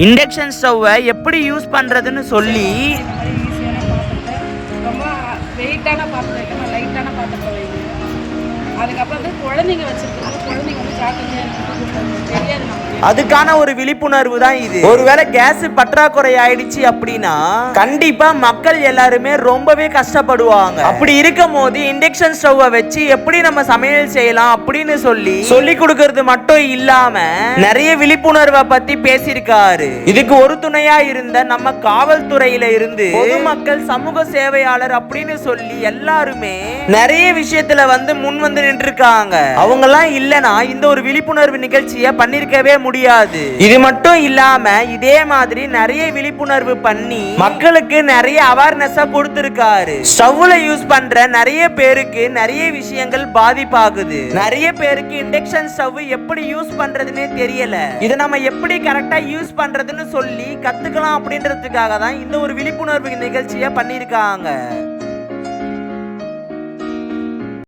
Induction ஸ்டவ்வை எப்படி use பண்றதுன்னு சொல்லி ரொம்ப வெயிட்டான பாத்திரம் லைட்டான பாத்திரத்தை வைங்க. அதுக்கப்புறம் வந்து குழந்தைங்க வச்சிருக்காங்க, குழந்தைங்க வந்து ஜாக்கிரதையாக தெரியாது நமக்கு. அதுக்கான ஒரு விழிப்புணர்வு தான் இது. ஒருவேளை கேஸ் பற்றாக்குறை ஆயிடுச்சு அப்படின்னா கண்டிப்பா மக்கள் எல்லாருமே ரொம்பவே கஷ்டப்படுவாங்க. அப்படி இருக்கும் போது இண்டக்ஷன் ஸ்டவ்வை வச்சு எப்படி நம்ம சமையல் செய்யலாம் அப்படின்னு சொல்லி கொடுக்கறது மட்டும் இல்லாம நிறைய விழிப்புணர்வை பத்தி பேசியிருக்காரு. இதுக்கு ஒரு துணையா இருந்த நம்ம காவல்துறையில இருந்து பொதுமக்கள் சமூக சேவையாளர் அப்படின்னு சொல்லி எல்லாருமே நிறைய விஷயத்துல வந்து முன் வந்து நின்று இருக்காங்க. அவங்க எல்லாம் இல்லனா இந்த ஒரு விழிப்புணர்வு நிகழ்ச்சியை பண்ணிருக்கவே முடியாது. இது மட்டும் இல்லாம இதே மாதிரி நிறைய விழிப்புணர்வு பண்ணி மக்களுக்கு நிறைய அவேர்னஸ் கொடுத்திருக்காரு. ஸ்டவ்ல யூஸ் பண்ற நிறைய பேருக்கு நிறைய விஷயங்கள் பாதிப்பாகுது. நிறைய பேருக்கு இண்டக்ஷன் ஸ்டவ் எப்படி யூஸ் பண்றதுன்னே தெரியல. இதை நம்ம எப்படி கரெக்டா யூஸ் பண்றதுன்னு சொல்லி கத்துக்கலாம் அப்படின்றதுக்காக தான் இந்த ஒரு விழிப்புணர்வு நிகழ்ச்சியை பண்ணிருக்காங்க.